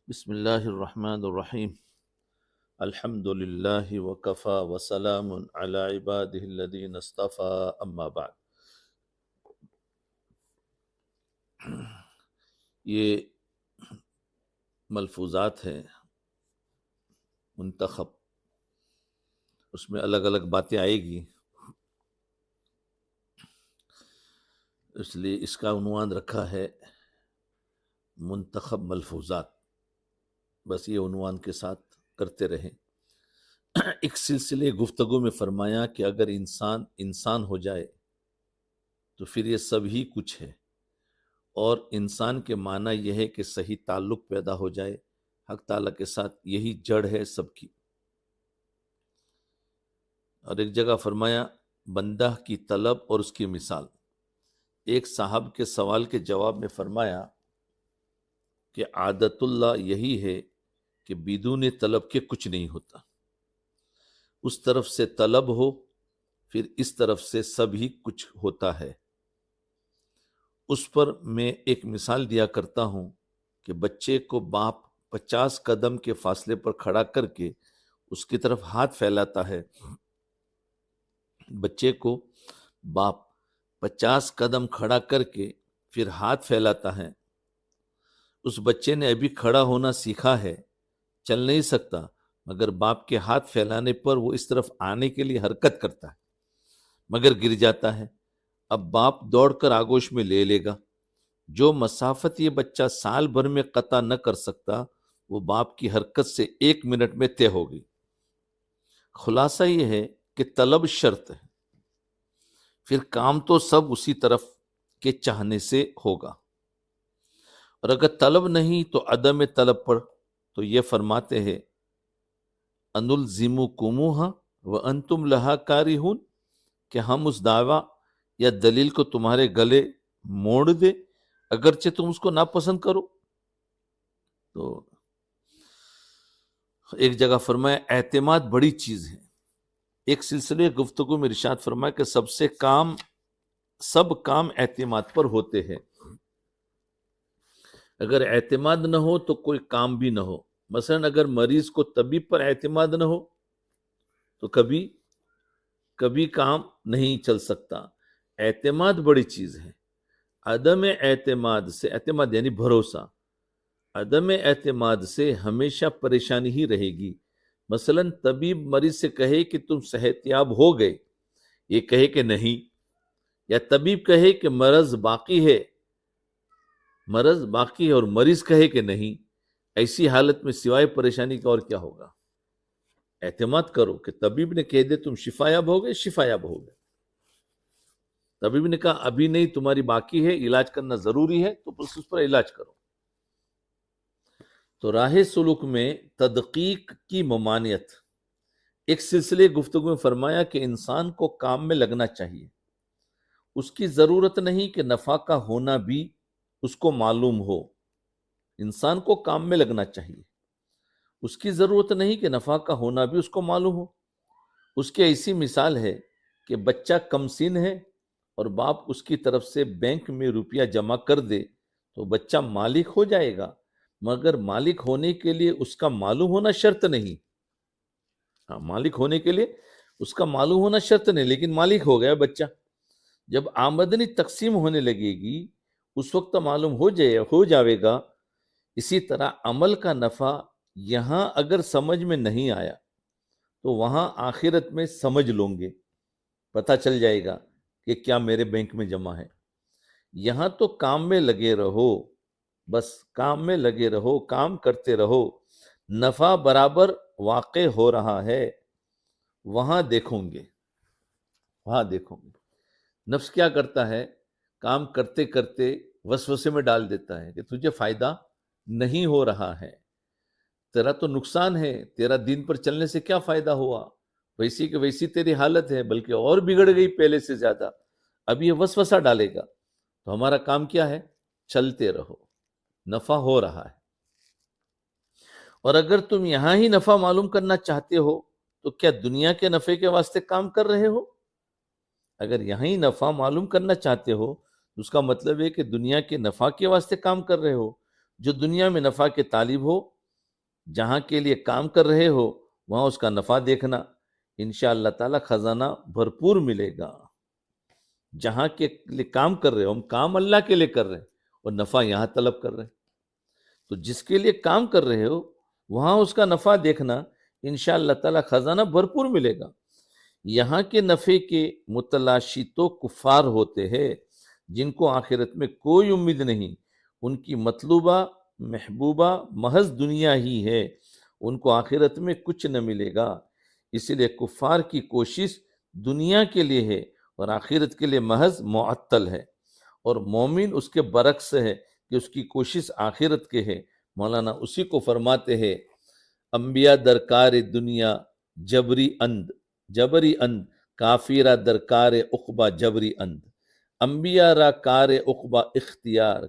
بسم اللہ الرحمن الرحیم الحمد للہ وکفا وسلام علی عبادہ الذین اصطفى اما بعد۔ یہ ملفوظات ہیں منتخب، اس میں الگ الگ باتیں آئے گی، اس لیے اس کا عنوان رکھا ہے منتخب ملفوظات۔ بس یہ عنوان کے ساتھ کرتے رہیں۔ ایک سلسلے گفتگو میں فرمایا کہ اگر انسان ہو جائے تو پھر یہ سب ہی کچھ ہے، اور انسان کے معنی یہ ہے کہ صحیح تعلق پیدا ہو جائے حق تعالیٰ کے ساتھ، یہی جڑ ہے سب کی۔ اور ایک جگہ فرمایا بندہ کی طلب اور اس کی مثال۔ ایک صاحب کے سوال کے جواب میں فرمایا کہ عادت اللہ یہی ہے کہ بدون طلب کے کچھ نہیں ہوتا، اس طرف سے طلب ہو پھر اس طرف سے سب ہی کچھ ہوتا ہے۔ اس پر میں ایک مثال دیا کرتا ہوں کہ بچے کو باپ 50 قدم کے فاصلے پر کھڑا کر کے اس کی طرف ہاتھ پھیلاتا ہے۔ بچے کو باپ 50 قدم کھڑا کر کے پھر ہاتھ پھیلاتا ہے۔ اس بچے نے ابھی کھڑا ہونا سیکھا ہے، چل نہیں سکتا، مگر باپ کے ہاتھ پھیلانے پر وہ اس طرف آنے کے لیے حرکت کرتا ہے، مگر گر جاتا ہے۔ اب باپ دوڑ کر آگوش میں لے لے گا۔ جو مسافت یہ بچہ سال بھر میں قطع نہ کر سکتا، وہ باپ کی حرکت سے 1 منٹ میں طے ہو گئی۔ خلاصہ یہ ہے کہ طلب شرط ہے، پھر کام تو سب اسی طرف کے چاہنے سے ہوگا، اور اگر طلب نہیں تو عدم طلب پر تو یہ فرماتے ہیں انلزمکموہا وانتم لہا کارہون، کہ ہم اس دعویٰ یا دلیل کو تمہارے گلے موڑ دے اگرچہ تم اس کو ناپسند کرو۔ تو ایک جگہ فرمایا اعتماد بڑی چیز ہے۔ ایک سلسلے گفتگو میں ارشاد فرمایا کہ سب کام اعتماد پر ہوتے ہیں، اگر اعتماد نہ ہو تو کوئی کام بھی نہ ہو۔ مثلا اگر مریض کو طبیب پر اعتماد نہ ہو تو کبھی کام نہیں چل سکتا۔ اعتماد بڑی چیز ہے۔ عدم اعتماد سے، اعتماد یعنی بھروسہ، عدم اعتماد سے ہمیشہ پریشانی ہی رہے گی۔ مثلا طبیب مریض سے کہے کہ تم صحت یاب ہو گئے، یہ کہے کہ نہیں، یا طبیب کہے کہ مرض باقی ہے اور مریض کہے کہ نہیں، ایسی حالت میں سوائے پریشانی کا اور کیا ہوگا؟ اعتماد کرو کہ طبیب نے کہہ دے تم شفا یاب ہو گئے، شفا یاب ہو گئے۔ طبیب نے کہا ابھی نہیں، تمہاری باقی ہے، علاج کرنا ضروری ہے، تو بس اس پر علاج کرو۔ تو راہ سلوک میں تدقیق کی ممانعت۔ ایک سلسلے گفتگو میں فرمایا کہ انسان کو کام میں لگنا چاہیے، اس کی ضرورت نہیں کہ نفع کا ہونا بھی اس کو معلوم ہو۔ انسان کو کام میں لگنا چاہیے، اس کی ضرورت نہیں کہ نفع کا ہونا بھی اس کو معلوم ہو۔ اس کی ایسی مثال ہے کہ بچہ کم سن ہے اور باپ اس کی طرف سے بینک میں روپیہ جمع کر دے تو بچہ مالک ہو جائے گا، مگر مالک ہونے کے لیے اس کا معلوم ہونا شرط نہیں۔ مالک ہونے کے لیے اس کا معلوم ہونا شرط نہیں، لیکن مالک ہو گیا بچہ۔ جب آمدنی تقسیم ہونے لگے گی اس وقت معلوم ہو جاوے گا۔ اسی طرح عمل کا نفع یہاں اگر سمجھ میں نہیں آیا تو وہاں آخرت میں سمجھ لوں گے، پتہ چل جائے گا کہ کیا میرے بینک میں جمع ہے۔ یہاں تو کام میں لگے رہو، بس کام میں لگے رہو، کام کرتے رہو، نفع برابر واقع ہو رہا ہے، وہاں دیکھوں گے۔ نفس کیا کرتا ہے؟ کام کرتے کرتے وسوسے میں ڈال دیتا ہے کہ تجھے فائدہ نہیں ہو رہا ہے، تیرا تو نقصان ہے، تیرا دین پر چلنے سے کیا فائدہ ہوا، ویسی کہ ویسی تیری حالت ہے، بلکہ اور بگڑ گئی پہلے سے زیادہ۔ اب یہ وسوسہ ڈالے گا، تو ہمارا کام کیا ہے؟ چلتے رہو، نفع ہو رہا ہے۔ اور اگر تم یہاں ہی نفع معلوم کرنا چاہتے ہو تو کیا دنیا کے نفع کے واسطے کام کر رہے ہو؟ اگر یہاں ہی نفع معلوم کرنا چاہتے ہو تو اس کا مطلب ہے کہ دنیا کے نفع کے واسطے کام کر رہے ہو۔ جو دنیا میں نفع کے طالب ہو جہاں کے لیے کام کر رہے ہو وہاں اس کا نفع دیکھنا، انشاءاللہ تعالی خزانہ بھرپور ملے گا۔ جہاں کے لیے کام کر رہے ہو، ہم کام اللہ کے لیے کر رہے ہیں اور نفع یہاں طلب کر رہے ہیں، تو جس کے لیے کام کر رہے ہو وہاں اس کا نفع دیکھنا، انشاءاللہ تعالی خزانہ بھرپور ملے گا۔ یہاں کے نفع کے متلاشی تو کفار ہوتے ہیں جن کو آخرت میں کوئی امید نہیں، ان کی مطلوبہ محبوبہ محض دنیا ہی ہے، ان کو آخرت میں کچھ نہ ملے گا۔ اسی لیے کفار کی کوشش دنیا کے لیے ہے اور آخرت کے لیے محض معطل ہے، اور مومن اس کے برعکس ہے کہ اس کی کوشش آخرت کے ہے۔ مولانا اسی کو فرماتے ہیں، انبیاء درکار دنیا جبری اند کافیرہ درکار عقبہ جبری اند، انبیاء را کار عقبہ اختیار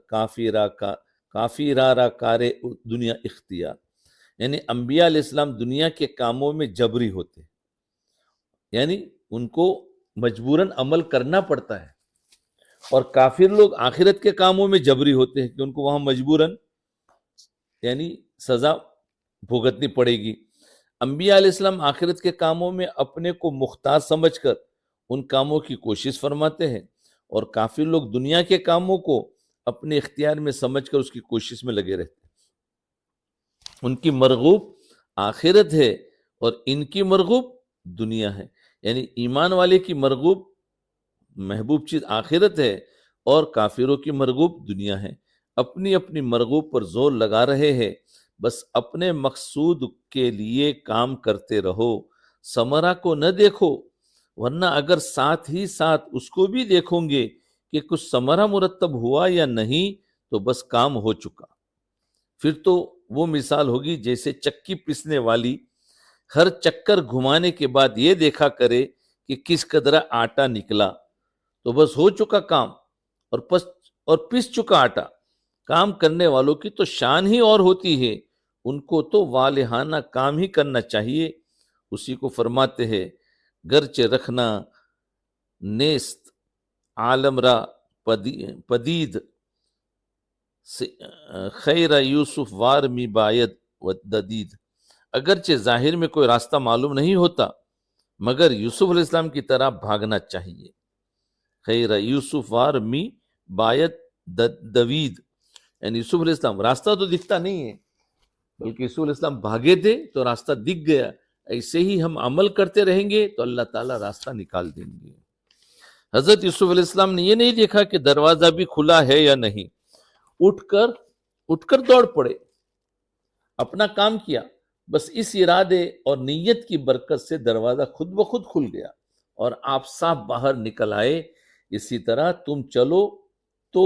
کافیرہ را کار دنیا اختیار، یعنی انبیاء علیہ السلام دنیا کے کاموں میں جبری ہوتے ہیں، یعنی ان کو مجبوراً عمل کرنا پڑتا ہے، اور کافر لوگ آخرت کے کاموں میں جبری ہوتے ہیں کہ ان کو وہاں مجبوراً یعنی سزا بھگتنی پڑے گی۔ انبیاء علیہ السلام آخرت کے کاموں میں اپنے کو مختار سمجھ کر ان کاموں کی کوشش فرماتے ہیں، اور کافر لوگ دنیا کے کاموں کو اپنے اختیار میں سمجھ کر اس کی کوشش میں لگے رہتے ہیں۔ ان کی مرغوب آخرت ہے اور ان کی مرغوب دنیا ہے، یعنی ایمان والے کی مرغوب محبوب چیز آخرت ہے اور کافروں کی مرغوب دنیا ہے۔ اپنی اپنی مرغوب پر زور لگا رہے ہیں، بس اپنے مقصود کے لیے کام کرتے رہو، ثمرہ کو نہ دیکھو، ورنہ اگر ساتھ ہی ساتھ اس کو بھی دیکھو گے کہ کچھ ثمرہ مرتب ہوا یا نہیں تو بس کام ہو چکا۔ پھر تو وہ مثال ہوگی جیسے چکی پیسنے والی ہر چکر گھمانے کے بعد یہ دیکھا کرے کہ کس قدرہ آٹا نکلا، تو بس ہو چکا کام اور پس چکا آٹا۔ کام کرنے والوں کی تو شان ہی اور ہوتی ہے، ان کو تو والہانہ کام ہی کرنا چاہیے۔ اسی کو فرماتے ہیں، گرچہ رکھنا نیست عالم را پدید خیر یوسف وار می باید و ددید، اگرچہ ظاہر میں کوئی راستہ معلوم نہیں ہوتا مگر یوسف علیہ السلام کی طرح بھاگنا چاہیے۔ خیر یوسف وار می باید دوید، یعنی یوسف علیہ السلام راستہ تو دکھتا نہیں ہے، بلکہ یوسف علیہ السلام بھاگے تھے تو راستہ دکھ گیا۔ ایسے ہی ہم عمل کرتے رہیں گے تو اللہ تعالیٰ راستہ نکال دیں گے۔ حضرت یوسف علیہ السلام نے یہ نہیں دیکھا کہ دروازہ بھی کھلا ہے یا نہیں، اٹھ کر دوڑ پڑے، اپنا کام کیا، بس اس ارادے اور نیت کی برکت سے دروازہ خود بخود کھل گیا اور آپ صاف باہر نکل آئے۔ اسی طرح تم چلو تو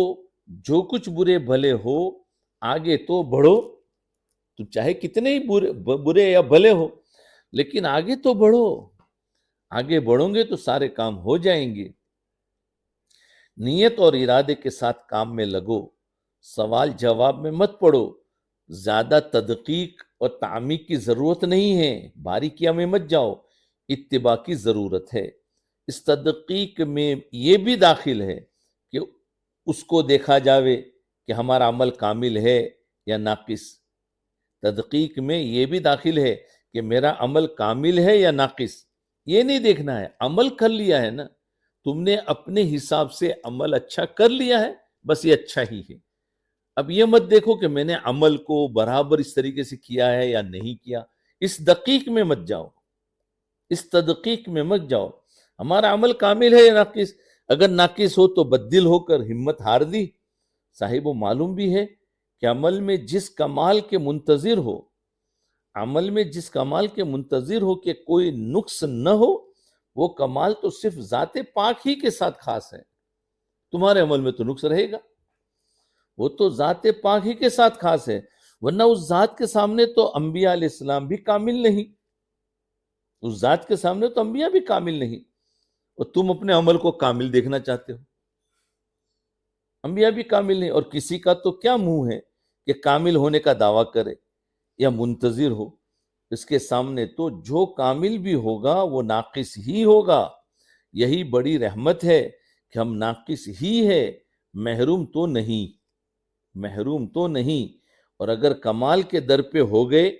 جو کچھ برے بھلے ہو آگے تو بڑھو، تم چاہے کتنے ہی برے یا بھلے ہو لیکن آگے تو بڑھو، آگے بڑھو گے تو سارے کام ہو جائیں گے۔ نیت اور ارادے کے ساتھ کام میں لگو، سوال جواب میں مت پڑو، زیادہ تدقیق اور تعمیق کی ضرورت نہیں ہے، باریکیاں میں مت جاؤ، اتباع کی ضرورت ہے۔ اس تدقیق میں یہ بھی داخل ہے کہ اس کو دیکھا جاوے کہ ہمارا عمل کامل ہے یا ناقص، تدقیق میں یہ بھی داخل ہے کہ میرا عمل کامل ہے یا ناقص۔ یہ نہیں دیکھنا ہے عمل کر لیا ہے نا، تم نے اپنے حساب سے عمل اچھا کر لیا ہے، بس یہ اچھا ہی ہے۔ اب یہ مت دیکھو کہ میں نے عمل کو برابر اس طریقے سے کیا ہے یا نہیں کیا، اس دقیق میں مت جاؤ، اس تدقیق میں مت جاؤ، ہمارا عمل کامل ہے یا ناقص۔ اگر ناقص ہو تو بددل ہو کر ہمت ہار دی، صاحب و معلوم بھی ہے کہ عمل میں جس کمال کے منتظر ہو، عمل میں جس کمال کے منتظر ہو کہ کوئی نقص نہ ہو، وہ کمال تو صرف ذات پاک ہی کے ساتھ خاص ہے۔ تمہارے عمل میں تو نقص رہے گا، وہ تو ذات پاک ہی کے ساتھ خاص ہے، ورنہ اس ذات کے سامنے تو انبیاء علیہ السلام بھی کامل نہیں، اس ذات کے سامنے تو انبیاء بھی کامل نہیں، اور تم اپنے عمل کو کامل دیکھنا چاہتے ہو۔ انبیاء بھی کامل نہیں، اور کسی کا تو کیا منہ ہے کہ کامل ہونے کا دعویٰ کرے یا منتظر ہو، اس کے سامنے تو جو کامل بھی ہوگا وہ ناقص ہی ہوگا۔ یہی بڑی رحمت ہے کہ ہم ناقص ہی ہے، محروم تو نہیں، محروم تو نہیں۔ اور اگر کمال کے در پہ ہو گئے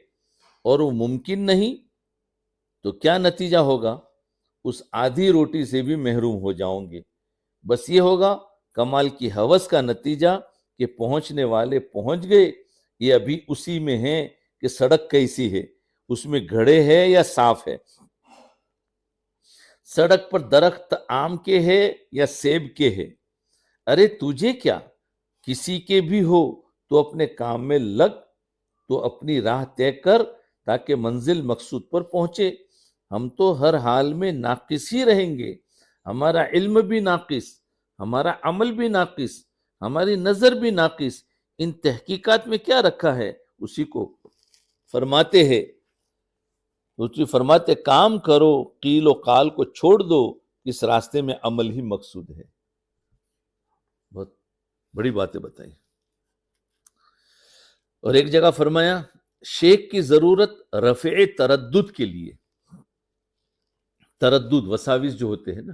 اور وہ ممکن نہیں تو کیا نتیجہ ہوگا؟ اس آدھی روٹی سے بھی محروم ہو جاؤں گے۔ بس یہ ہوگا کمال کی ہوس کا نتیجہ کہ پہنچنے والے پہنچ گئے، یہ ابھی اسی میں ہیں کہ سڑک کیسی ہے، اس میں گھڑے ہے یا صاف ہے، سڑک پر درخت آم کے ہے یا سیب کے ہے۔ ارے تجھے کیا، کسی کے بھی ہو تو اپنے کام میں لگ، تو اپنی راہ طے کر تاکہ منزل مقصود پر پہنچے۔ ہم تو ہر حال میں ناقص ہی رہیں گے، ہمارا علم بھی ناقص، ہمارا عمل بھی ناقص، ہماری نظر بھی ناقص۔ ان تحقیقات میں کیا رکھا ہے اسی کو فرماتے ہیں، فرماتے کام کرو، قیل و قال کو چھوڑ دو، اس راستے میں عمل ہی مقصود ہے۔ بہت بڑی باتیں بتائی۔ اور ایک جگہ فرمایا شیخ کی ضرورت رفع تردد کے لیے، تردد وساوس جو ہوتے ہیں نا،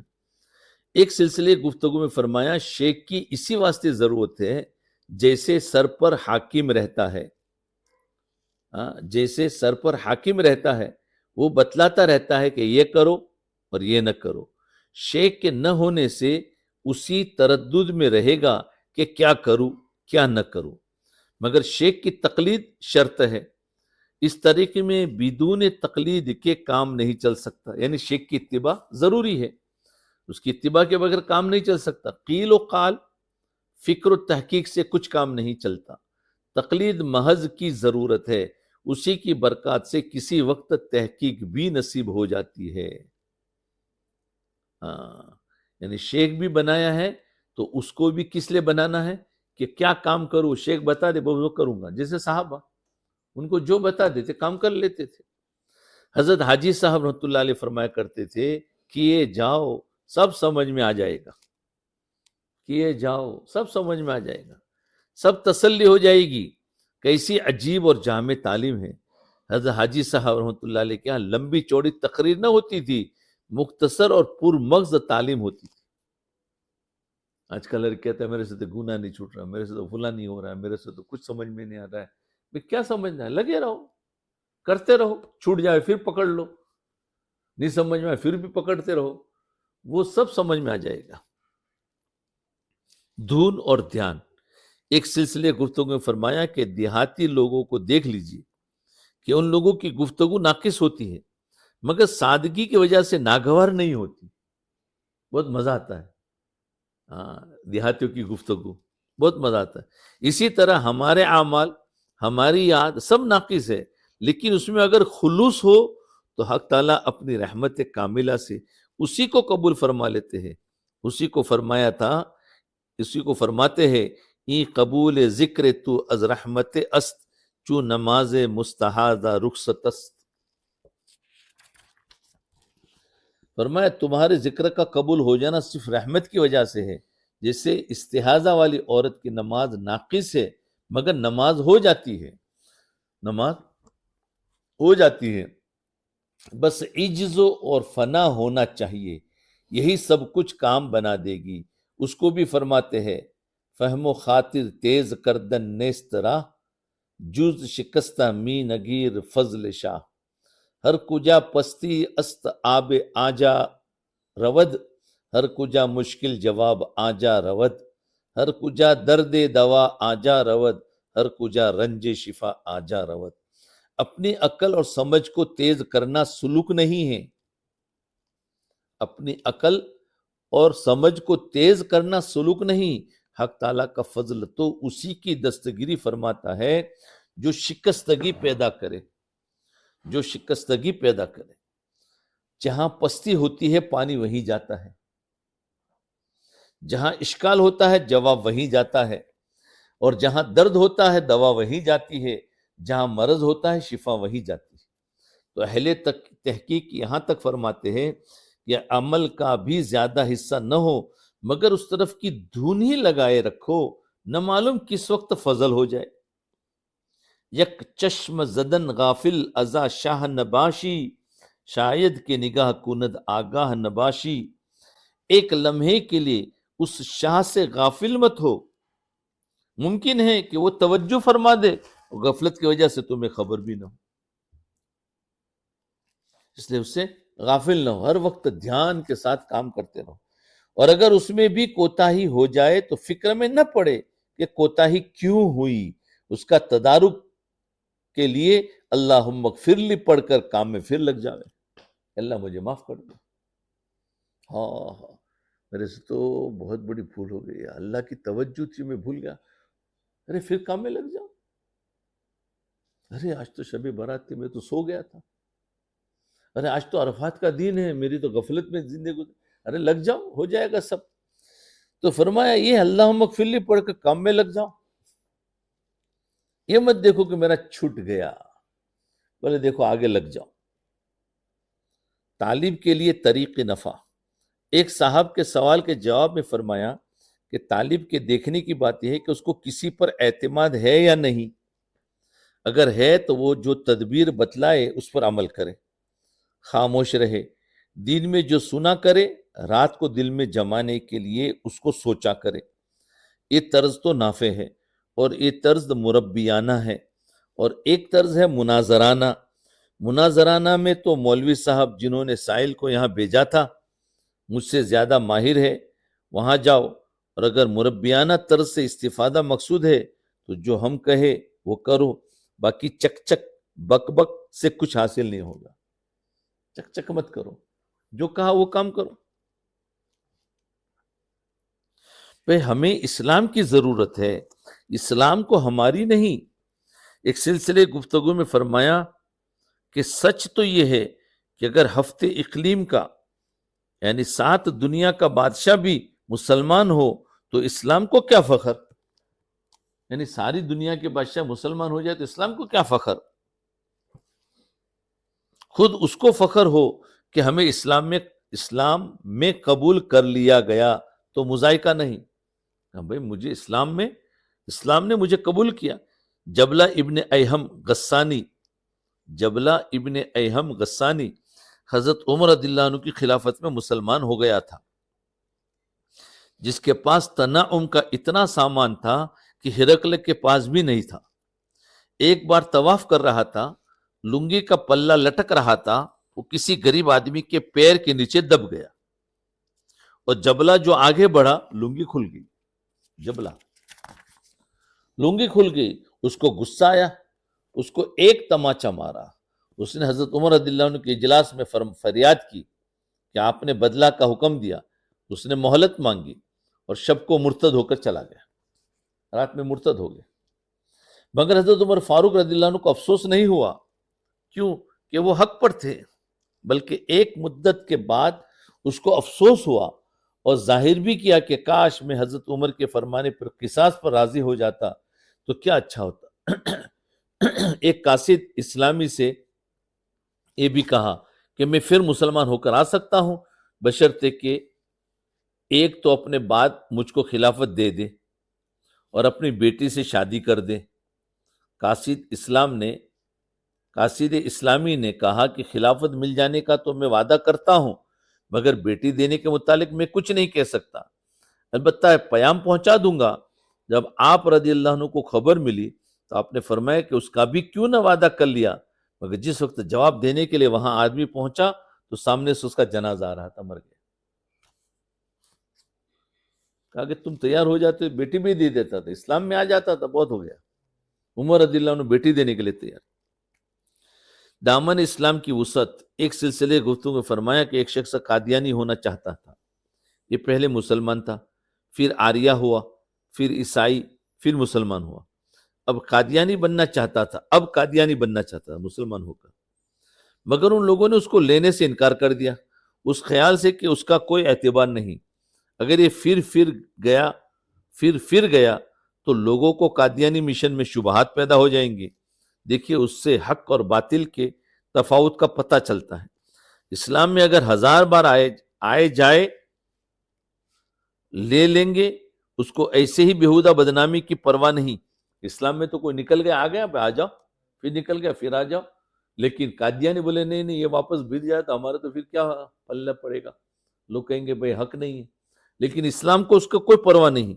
ایک سلسلے گفتگو میں فرمایا شیخ کی اسی واسطے ضرورت ہے جیسے سر پر حاکم رہتا ہے، جیسے سر پر حاکم رہتا ہے، وہ بتلاتا رہتا ہے کہ یہ کرو اور یہ نہ کرو۔ شیخ کے نہ ہونے سے اسی تردد میں رہے گا کہ کیا کروں کیا نہ کروں، مگر شیخ کی تقلید شرط ہے۔ اس طریقے میں بدون تقلید کے کام نہیں چل سکتا، یعنی شیخ کی اتباع ضروری ہے، اس کی اتباع کے بغیر کام نہیں چل سکتا۔ قیل و قال، فکر و تحقیق سے کچھ کام نہیں چلتا، تقلید محض کی ضرورت ہے، اسی کی برکات سے کسی وقت تحقیق بھی نصیب ہو جاتی ہے۔ یعنی شیخ بھی بنایا ہے تو اس کو بھی کس لیے بنانا ہے کہ کیا کام کروں، شیخ بتا دے وہ کروں گا، جیسے صحابہ ان کو جو بتا دیتے کام کر لیتے تھے۔ حضرت حاجی صاحب رحمۃ اللہ علیہ فرمایا کرتے تھے کیے جاؤ سب سمجھ میں آ جائے گا، کیے جاؤ سب سمجھ میں آ جائے گا، سب تسلی ہو جائے گی۔ کیسی عجیب اور جامع تعلیم ہے۔ حضرت حاجی صاحب رحمۃ اللہ علیہ کے یہاں لمبی چوڑی تقریر نہ ہوتی تھی، مختصر اور پر مغز تعلیم ہوتی تھی۔ آج کل لڑکے کہتا ہے میرے سے تو گناہ نہیں چھوٹ رہا، میرے سے تو فلاں نہیں ہو رہا ہے، میرے سے تو کچھ سمجھ میں نہیں آ رہا ہے۔ کیا سمجھنا ہے، لگے رہو، کرتے رہو، چھوٹ جائے پھر پکڑ لو، نہیں سمجھ میں آئے پھر بھی پکڑتے رہو، وہ سب سمجھ میں آ جائے گا۔ دھن اور دھیان، ایک سلسلے گفتگو میں فرمایا کہ دیہاتی لوگوں کو دیکھ لیجئے کہ ان لوگوں کی گفتگو ناقص ہوتی ہے مگر سادگی کی وجہ سے ناگوار نہیں ہوتی، بہت مزہ آتا ہے۔ دیہاتیوں کی گفتگو بہت مزہ آتا ہے۔ اسی طرح ہمارے اعمال، ہماری یاد سب ناقص ہے، لیکن اس میں اگر خلوص ہو تو حق تعالیٰ اپنی رحمت کاملہ سے اسی کو قبول فرما لیتے ہیں۔ اسی کو فرمایا تھا، اسی کو فرماتے ہیں ای قبول ذکر تو از رحمت است، چو نماز مستحاضہ رخصت است۔ فرمایا تمہارے ذکر کا قبول ہو جانا صرف رحمت کی وجہ سے ہے، جیسے استحاضہ والی عورت کی نماز ناقص ہے مگر نماز ہو جاتی ہے، نماز ہو جاتی ہے، بس عجز اور فنا ہونا چاہیے، یہی سب کچھ کام بنا دے گی۔ اس کو بھی فرماتے ہیں فہم و خاطر تیز کردن نیست راہ، جز شکستہ می نگیر فضل شاہ۔ ہر کجا پستی است آب آجا رود، ہر کجا مشکل جواب آجا رود، ہر کجا درد دوا آجا رود، ہر کجا رنج شفا آجا رود۔ اپنی عقل اور سمجھ کو تیز کرنا سلوک نہیں ہے، اپنی عقل اور سمجھ کو تیز کرنا سلوک نہیں، حق تعالیٰ کا فضل تو اسی کی دستگیری فرماتا ہے جو شکستگی پیدا کرے، جو شکستگی پیدا کرے۔ جہاں پستی ہوتی ہے پانی وہیں جاتا ہے، جہاں اشکال ہوتا ہے جواب وہیں جاتا ہے، اور جہاں درد ہوتا ہے دوا وہیں جاتی ہے، جہاں مرض ہوتا ہے شفا وہیں جاتی ہے۔ تو اہل تحقیق یہاں تک فرماتے ہیں کہ عمل کا بھی زیادہ حصہ نہ ہو مگر اس طرف کی دھن ہی لگائے رکھو، نہ معلوم کس وقت فضل ہو جائے۔ یک چشم زدن غافل ازا شاہ نباشی، شاید کہ نگاہ کند آگاہ نباشی۔ ایک لمحے کے لیے اس شاہ سے غافل مت ہو، ممکن ہے کہ وہ توجہ فرما دے، غفلت کی وجہ سے تمہیں خبر بھی نہ ہو۔ اس لیے اس سے غافل نہ ہو، ہر وقت دھیان کے ساتھ کام کرتے رہو، اور اگر اس میں بھی کوتاہی ہو جائے تو فکر میں نہ پڑے کہ کوتاہی کیوں ہوئی، اس کا تدارک کے لیے اللہم اغفر لی پڑھ کر کام میں پھر لگ جاوے، اللہ مجھے معاف کر دے۔ ہاں ہاں، میرے سے تو بہت بڑی بھول ہو گئی، اللہ کی توجہ تھی میں بھول گیا، ارے پھر کام میں لگ جاؤ، ارے آج تو شب برات تھی میں تو سو گیا تھا، ارے آج تو عرفات کا دن ہے میری تو غفلت میں زندگی، ارے لگ جاؤ، ہو جائے گا سب۔ تو فرمایا یہ اللہم اغفر لی پڑھ کر کام میں لگ جاؤ، یہ مت دیکھو کہ میرا چھٹ گیا، بولے دیکھو آگے لگ جاؤ۔ طالب کے لیے طریق نفع، ایک صاحب کے سوال کے جواب میں فرمایا کہ طالب کے دیکھنے کی بات یہ ہے کہ اس کو کسی پر اعتماد ہے یا نہیں، اگر ہے تو وہ جو تدبیر بتلائے اس پر عمل کرے، خاموش رہے، دن میں جو سنا کرے رات کو دل میں جمانے کے لیے اس کو سوچا کرے۔ یہ طرز تو نافع ہے اور یہ طرز مربیانہ ہے، اور ایک طرز ہے مناظرانہ۔ مناظرانہ میں تو مولوی صاحب جنہوں نے سائل کو یہاں بھیجا تھا مجھ سے زیادہ ماہر ہے، وہاں جاؤ، اور اگر مربیانہ طرز سے استفادہ مقصود ہے تو جو ہم کہے وہ کرو، باقی چک چک بک بک سے کچھ حاصل نہیں ہوگا، چک چک مت کرو، جو کہا وہ کام کرو۔ پہ ہمیں اسلام کی ضرورت ہے، اسلام کو ہماری نہیں۔ ایک سلسلے گفتگو میں فرمایا کہ سچ تو یہ ہے کہ اگر ہفتے اقلیم کا یعنی 7 دنیا کا بادشاہ بھی مسلمان ہو تو اسلام کو کیا فخر، یعنی ساری دنیا کے بادشاہ مسلمان ہو جائے تو اسلام کو کیا فخر، خود اس کو فخر ہو کہ ہمیں اسلام میں قبول کر لیا گیا تو مذائقہ نہیں، بھائی مجھے اسلام نے مجھے قبول کیا۔ جبلہ ابن ایہم غسانی حضرت عمر رضی اللہ عنہ کی خلافت میں مسلمان ہو گیا تھا، جس کے پاس تنعم کا اتنا سامان تھا کہ ہرقل کے پاس بھی نہیں تھا۔ ایک بار طواف کر رہا تھا، لنگی کا پلہ لٹک رہا تھا، وہ کسی غریب آدمی کے پیر کے نیچے دب گیا، اور جبلہ جو آگے بڑھا لنگی کھل گئی، لنگی کھل گئی، اس کو غصہ آیا، اس کو ایک تماچا مارا، اس نے حضرت عمر رضی اللہ عنہ کے اجلاس میں فریاد کی کہ آپ نے بدلہ کا حکم دیا، اس نے مہلت مانگی اور شب کو مرتد ہو کر چلا گیا، رات میں مرتد ہو گیا، مگر حضرت عمر فاروق رضی اللہ عنہ کو افسوس نہیں ہوا، کیوں کہ وہ حق پر تھے، بلکہ ایک مدت کے بعد اس کو افسوس ہوا اور ظاہر بھی کیا کہ کاش میں حضرت عمر کے فرمانے پر قصاص پر راضی ہو جاتا تو کیا اچھا ہوتا۔ ایک قاصد اسلامی سے یہ بھی کہا کہ میں پھر مسلمان ہو کر آ سکتا ہوں بشرطے کہ ایک تو اپنے بعد مجھ کو خلافت دے دے اور اپنی بیٹی سے شادی کر دے۔ قاصد اسلامی نے کہا کہ خلافت مل جانے کا تو میں وعدہ کرتا ہوں، مگر بیٹی دینے کے متعلق میں کچھ نہیں کہہ سکتا، البتہ پیام پہنچا دوں گا۔ جب آپ رضی اللہ عنہ کو خبر ملی تو آپ نے فرمایا کہ اس کا بھی کیوں نہ وعدہ کر لیا، مگر جس وقت جواب دینے کے لیے وہاں آدمی پہنچا تو سامنے سے اس کا جنازہ آ رہا تھا، مر گیا۔ کہا کہ تم تیار ہو جاتے بیٹی بھی دے دیتا تھا، اسلام میں آ جاتا تھا، بہت ہو گیا۔ عمر رضی اللہ عنہ بیٹی دینے کے لیے تیار۔ دامن اسلام کی وسعت، ایک سلسلے گفتگو میں فرمایا کہ ایک شخص قادیانی ہونا چاہتا تھا، یہ پہلے مسلمان تھا، پھر آریہ ہوا، پھر عیسائی، پھر مسلمان ہوا، اب قادیانی بننا چاہتا تھا مسلمان ہو کر، مگر ان لوگوں نے اس کو لینے سے انکار کر دیا، اس خیال سے کہ اس کا کوئی اعتبار نہیں، اگر یہ پھر گیا تو لوگوں کو قادیانی مشن میں شبہات پیدا ہو جائیں گے۔ دیکھیے اس سے حق اور باطل کے تفاوت کا پتہ چلتا ہے۔ اسلام میں اگر 1000 بار آئے جائے لے لیں گے، اس کو ایسے ہی بیہودہ بدنامی کی پرواہ نہیں۔ اسلام میں تو کوئی نکل گیا، آ گیا آ جاؤ، پھر نکل گیا پھر آ جاؤ، لیکن قادیانی بولے نہیں یہ واپس بھیج جائے تو ہمارا تو پھر کیا پلہ پڑے گا، لوگ کہیں گے بھائی حق نہیں ہے، لیکن اسلام کو اس کا کوئی پرواہ نہیں،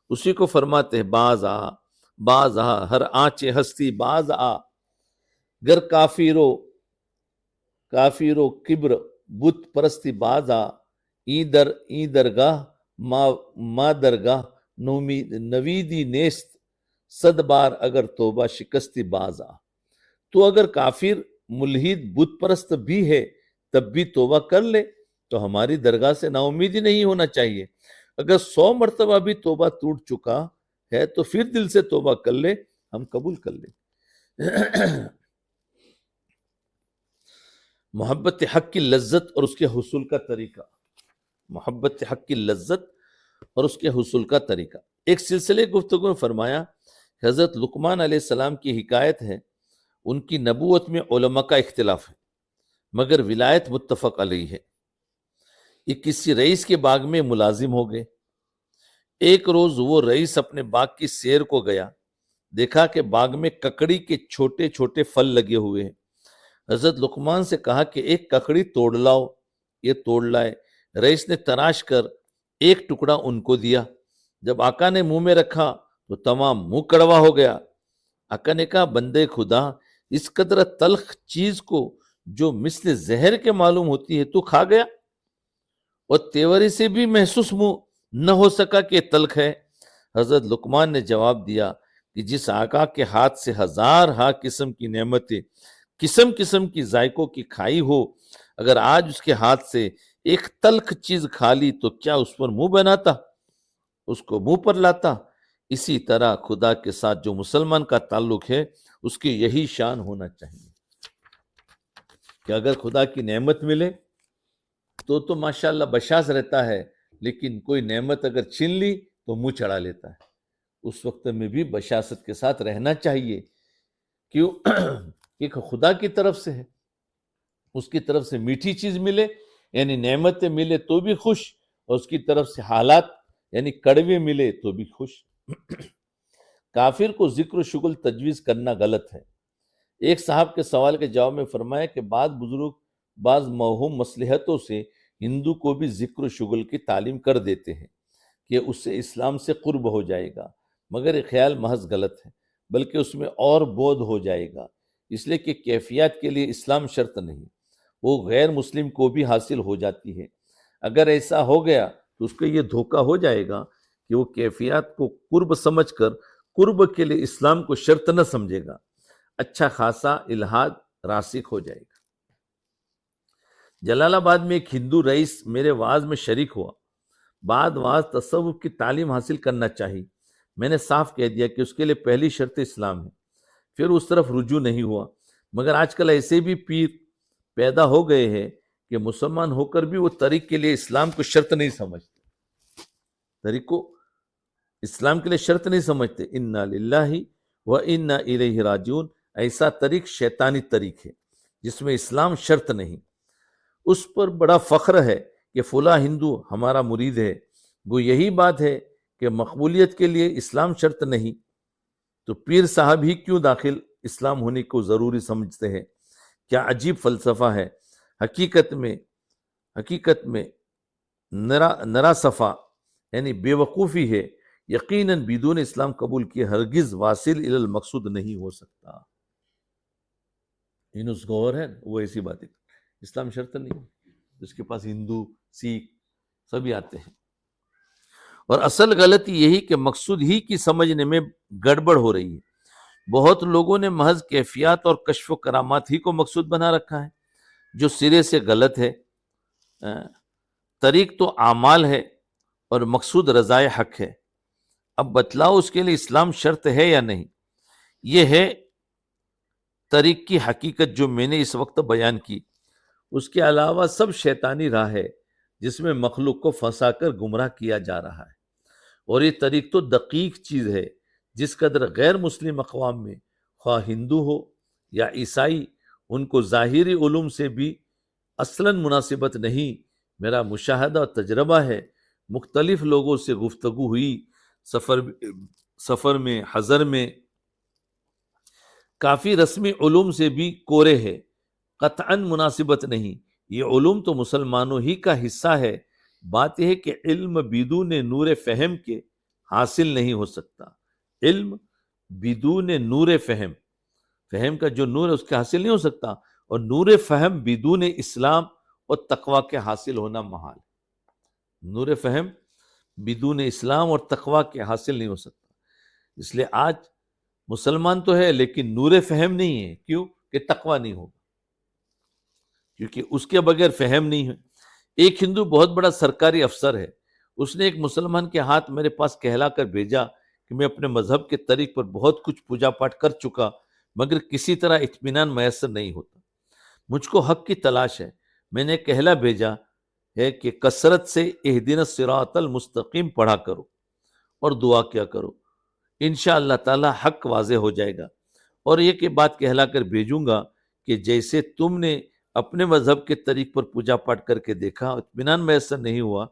اسی کو فرماتے ہیں باز آ ہر آنچ ہستی باز آ، گر کافرو کافر و کبر بت پرستی بازا این درگاہ ما درگاہ نویدی نیست صد بار اگر توبہ شکستی بازا. تو اگر کافر ملحد بت پرست بھی ہے تب بھی توبہ کر لے تو ہماری درگاہ سے نا امیدی نہیں ہونا چاہیے. اگر 100 مرتبہ بھی توبہ ٹوٹ چکا ہے تو پھر دل سے توبہ کر لے، ہم قبول کر لیں. محبت حق کی لذت اور اس کے حصول کا طریقہ. محبت حق کی لذت اور اس کے حصول کا طریقہ. ایک سلسلے گفتگو میں فرمایا حضرت لقمان علیہ السلام کی حکایت ہے، ان کی نبوت میں علماء کا اختلاف ہے مگر ولایت متفق علیہ ہے. یہ کسی رئیس کے باغ میں ملازم ہو گئے. ایک روز وہ رئیس اپنے باغ کی سیر کو گیا، دیکھا کہ باغ میں ککڑی کے چھوٹے چھوٹے پھل لگے ہوئے ہیں. حضرت لقمان سے کہا کہ ایک ککڑی توڑ لاؤ. یہ توڑ لائے. رئیس نے تراش کر ایک ٹکڑا ان کو دیا. جب آقا نے منہ میں رکھا تو تمام منہ کڑوا ہو گیا. آقا نے کہا بندے خدا، اس قدر تلخ چیز کو جو مثل زہر کے معلوم ہوتی ہے تو کھا گیا، اور تیوری سے بھی محسوس منہ نہ ہو سکا کہ تلخ ہے. حضرت لقمان نے جواب دیا کہ جس آقا کے ہاتھ سے ہزار قسم کی نعمتیں قسم قسم کی ذائقوں کی کھائی ہو، اگر آج اس کے ہاتھ سے ایک تلخ چیز کھا لی تو کیا اس پر منہ بناتا، اس کو منہ پر لاتا؟ اسی طرح خدا کے ساتھ جو مسلمان کا تعلق ہے اس کی یہی شان ہونا چاہیے کہ اگر خدا کی نعمت ملے تو ماشاءاللہ بشاش رہتا ہے، لیکن کوئی نعمت اگر چھین لی تو منہ چڑھا لیتا ہے. اس وقت میں بھی بشاشت کے ساتھ رہنا چاہیے. کیوں؟ کہ خدا کی طرف سے ہے. اس کی طرف سے میٹھی چیز ملے یعنی نعمتیں ملے تو بھی خوش، اور اس کی طرف سے حالات یعنی کڑوے ملے تو بھی خوش. کافر کو ذکر و شغل تجویز کرنا غلط ہے. ایک صاحب کے سوال کے جواب میں فرمایا کہ بعض بزرگ بعض موہوم مصلحتوں سے ہندو کو بھی ذکر و شغل کی تعلیم کر دیتے ہیں کہ اس سے اسلام سے قرب ہو جائے گا، مگر یہ خیال محض غلط ہے، بلکہ اس میں اور بودھ ہو جائے گا، اس لیے کہ کیفیات کے لیے اسلام شرط نہیں، وہ غیر مسلم کو بھی حاصل ہو جاتی ہے. اگر ایسا ہو گیا تو اس کو یہ دھوکہ ہو جائے گا کہ وہ کیفیات کو قرب سمجھ کر قرب کے لیے اسلام کو شرط نہ سمجھے گا، اچھا خاصا الحاد راسخ ہو جائے گا. جلال آباد میں ایک ہندو رئیس میرے وعظ میں شریک ہوا. بعد وعظ تصوف کی تعلیم حاصل کرنا چاہیے. میں نے صاف کہہ دیا کہ اس کے لیے پہلی شرط اسلام ہے. پھر اس طرف رجوع نہیں ہوا. مگر آج کل ایسے بھی پیر پیدا ہو گئے ہیں کہ مسلمان ہو کر بھی وہ طریق کے لیے اسلام کو شرط نہیں سمجھتے، طریق کو اسلام کے لیے شرط نہیں سمجھتے. انا للہ و انا الیہ راجعون. ایسا طریق شیطانی طریق ہے جس میں اسلام شرط نہیں. اس پر بڑا فخر ہے کہ فلاں ہندو ہمارا مرید ہے. وہ یہی بات ہے کہ مقبولیت کے لیے اسلام شرط نہیں، تو پیر صاحب ہی کیوں داخل اسلام ہونے کو ضروری سمجھتے ہیں؟ کیا عجیب فلسفہ ہے. حقیقت میں نرا صفا یعنی بے وقوفی ہے. یقیناً بدون اسلام قبول کیے ہرگز واصل الی المقصود نہیں ہو سکتا. یونس گوھر ہے وہ ایسی باتیں، اسلام شرط نہیں، اس کے پاس ہندو سکھ سبھی آتے ہیں. اور اصل غلطی یہی کہ مقصود ہی کی سمجھنے میں گڑبڑ ہو رہی ہے. بہت لوگوں نے محض کیفیات اور کشف و کرامات ہی کو مقصود بنا رکھا ہے، جو سرے سے غلط ہے. طریق تو اعمال ہے اور مقصود رضائے حق ہے. اب بتلاؤ اس کے لیے اسلام شرط ہے یا نہیں؟ یہ ہے طریق کی حقیقت جو میں نے اس وقت بیان کی. اس کے علاوہ سب شیطانی راہ ہے جس میں مخلوق کو پھنسا کر گمراہ کیا جا رہا ہے. اور یہ طریق تو دقیق چیز ہے جس قدر غیر مسلم اقوام میں خواہ ہندو ہو یا عیسائی ان کو ظاہری علوم سے بھی اصلاً مناسبت نہیں. میرا مشاہدہ اور تجربہ ہے، مختلف لوگوں سے گفتگو ہوئی، سفر میں حضر میں، کافی رسمی علوم سے بھی کورے ہے، قطعاً مناسبت نہیں. یہ علوم تو مسلمانوں ہی کا حصہ ہے. بات یہ ہے کہ علم بدون نور فہم کے حاصل نہیں ہو سکتا. علم بدون نور فہم کا جو نور ہے اس کے حاصل نہیں ہو سکتا. اور نور فہم بدون اسلام اور تقوی کے حاصل ہونا محال ہے۔ نور فہم بدون اسلام اور تقوی کے حاصل نہیں ہو سکتا۔ اس لیے آج مسلمان تو ہے لیکن نور فہم نہیں ہے، کیوں کہ تقوی نہیں ہوگا، کیونکہ اس کے بغیر فہم نہیں ہے۔ ایک ہندو بہت بڑا سرکاری افسر ہے، اس نے ایک مسلمان کے ہاتھ میرے پاس کہلا کر بھیجا کہ میں اپنے مذہب کے طریق پر بہت کچھ پوجا پاٹ کر چکا مگر کسی طرح اطمینان میسر نہیں ہوتا، مجھ کو حق کی تلاش ہے۔ میں نے کہلا بھیجا ہے کہ کثرت سے اہدنا الصراط المستقیم پڑھا کرو اور دعا کیا کرو، انشاءاللہ تعالی حق واضح ہو جائے گا۔ اور یہ کہ بات کہلا کر بھیجوں گا کہ جیسے تم نے اپنے مذہب کے طریق پر پوجا پاٹ کر کے دیکھا اطمینان میسر نہیں ہوا،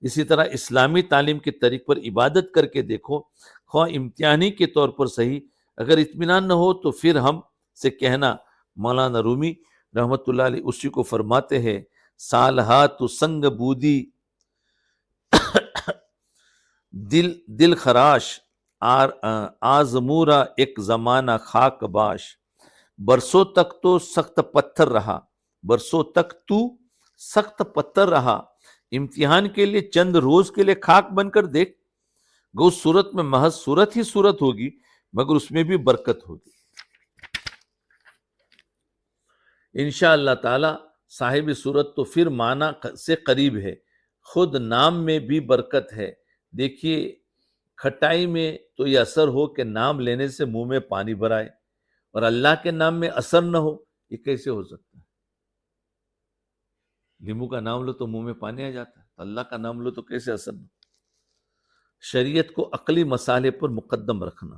اسی طرح اسلامی تعلیم کے طریق پر عبادت کر کے دیکھو، خواہ امتحانی کے طور پر صحیح، اگر اطمینان نہ ہو تو پھر ہم سے کہنا۔ مولانا رومی رحمت اللہ علیہ اسی کو فرماتے ہیں، سالہا تو سنگ بودی دل خراش آزمورا ایک زمانہ خاک باش، برسوں تک تو سخت پتھر رہا، برسوں تک تو سخت پتھر رہا، امتحان کے لیے چند روز کے لیے خاک بن کر دیکھ، گو صورت میں محض صورت ہی صورت ہوگی مگر اس میں بھی برکت ہوگی۔ انشاءاللہ تعالی صاحب صورت تو پھر معنی سے قریب ہے، خود نام میں بھی برکت ہے۔ دیکھیے کھٹائی میں تو یہ اثر ہو کہ نام لینے سے منہ میں پانی بھرائے، اور اللہ کے نام میں اثر نہ ہو، یہ کیسے ہو سکتا ہے؟ لیمو کا نام لو تو منہ میں پانی آ جاتا ہے، اللہ کا نام لو تو کیسے اثر نہ ہو؟ شریعت کو عقلی مسائل پر مقدم رکھنا۔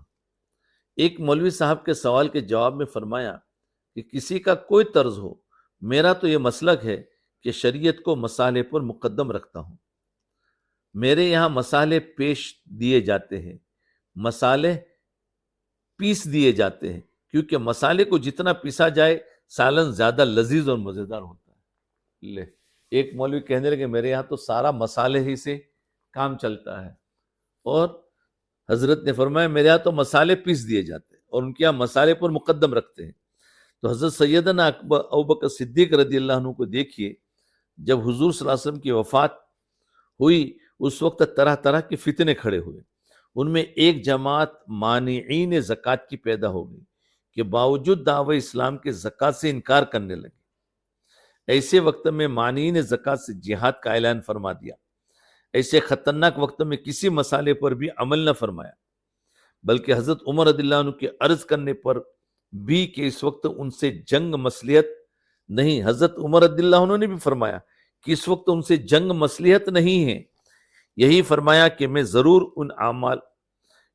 ایک مولوی صاحب کے سوال کے جواب میں فرمایا کہ کسی کا کوئی طرز ہو، میرا تو یہ مسلک ہے کہ شریعت کو مسائل پر مقدم رکھتا ہوں۔ میرے یہاں مسالے پیش دیے جاتے ہیں، مسالے پیس دیے جاتے ہیں، کیونکہ مسالے کو جتنا پیسا جائے سالن زیادہ لذیذ اور مزیدار ہوتا ہے۔ لے ایک مولوی کہنے لگے میرے یہاں تو سارا مسالے ہی سے کام چلتا ہے، اور حضرت نے فرمایا میرے یہاں تو مسالے پیس دیے جاتے ہیں اور ان کے یہاں مسالے پر مقدم رکھتے ہیں۔ تو حضرت سیدنا ابوبکر صدیق رضی اللہ عنہ کو دیکھیے، جب حضور صلی اللہ علیہ وسلم کی وفات ہوئی اس وقت طرح طرح کے فتنے کھڑے ہوئے، ان میں ایک جماعت مانعین زکوٰۃ کی پیدا ہو گئی کہ باوجود دعوی اسلام کے زکوٰۃ سے انکار کرنے لگے۔ ایسے وقت میں مانعین زکوٰۃ سے جہاد کا اعلان فرما دیا۔ ایسے خطرناک وقت میں کسی مسئلے پر بھی عمل نہ فرمایا، بلکہ حضرت عمر رضی اللہ عنہ کے عرض کرنے پر بھی کہ اس وقت ان سے جنگ مصلحت نہیں، حضرت عمر رضی اللہ عنہ نے بھی فرمایا کہ اس وقت ان سے جنگ مصلحت نہیں ہے، یہی فرمایا کہ میں ضرور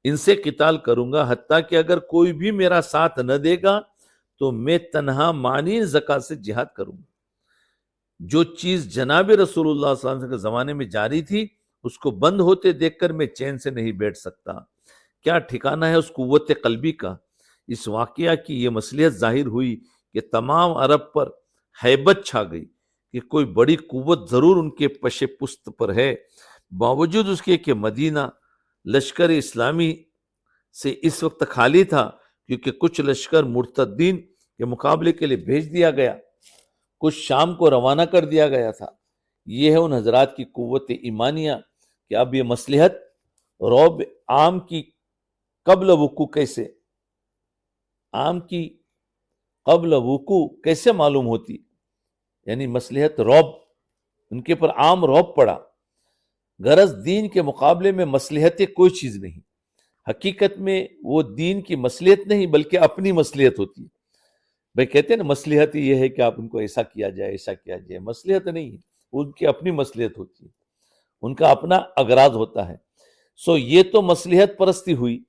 ان سے قتال کروں گا، حتیٰ کہ اگر کوئی بھی میرا ساتھ نہ دے گا تو میں تنہا مانع زکوٰۃ سے جہاد کروں گا۔ جو چیز جناب رسول اللہ صلی اللہ علیہ وسلم کے زمانے میں جاری تھی اس کو بند ہوتے دیکھ کر میں چین سے نہیں بیٹھ سکتا۔ کیا ٹھکانہ ہے اس قوت قلبی کا؟ اس واقعہ کی یہ مصلحت ظاہر ہوئی کہ تمام عرب پر ہیبت چھا گئی کہ کوئی بڑی قوت ضرور ان کے پش پست پر ہے، باوجود اس کے کہ مدینہ لشکر اسلامی سے اس وقت خالی تھا، کیونکہ کچھ لشکر مرتدین کے مقابلے کے لیے بھیج دیا گیا، کچھ شام کو روانہ کر دیا گیا تھا۔ یہ ہے ان حضرات کی قوت ایمانیہ کہ اب یہ مصلحت رعب عام کی قبل وقوع کیسے معلوم ہوتی، یعنی مصلحت رعب ان کے پر عام رعب پڑا۔ غرض دین کے مقابلے میں مصلحت کوئی چیز نہیں، حقیقت میں وہ دین کی مصلحت نہیں بلکہ اپنی مصلحت ہوتی ہے۔ بھائی کہتے ہیں نا مصلحت یہ ہے کہ آپ ان کو ایسا کیا جائے ایسا کیا جائے، مصلحت نہیں ہے، ان کی اپنی مصلحت ہوتی ہے، ان کا اپنا اغراض ہوتا ہے۔ یہ تو مصلحت پرستی ہوئی،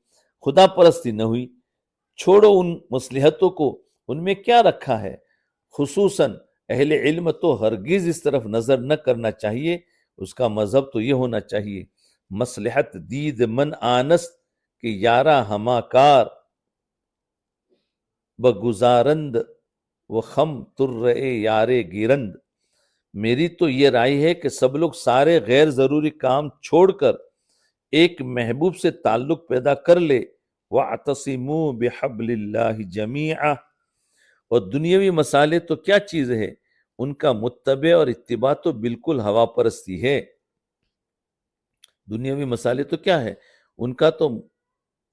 خدا پرستی نہ ہوئی۔ چھوڑو ان مصلحتوں کو، ان میں کیا رکھا ہے۔ خصوصاً اہل علم تو ہرگز اس طرف نظر نہ کرنا چاہیے، اس کا مذہب تو یہ ہونا چاہیے، مصلحت دید من آنست کہ یارہ ہما کار بگزارند و خم ترے یارے گیرند۔ میری تو یہ رائے ہے کہ سب لوگ سارے غیر ضروری کام چھوڑ کر ایک محبوب سے تعلق پیدا کر لے، وَاعْتَصِمُوا بِحَبْلِ اللَّهِ جَمِيعًا، اور دنیاوی مسالے تو کیا چیز ہے، ان کا متبع اور اتباع تو بالکل ہوا پرستی ہے۔ دنیاوی مسالے تو کیا ہے، ان کا تو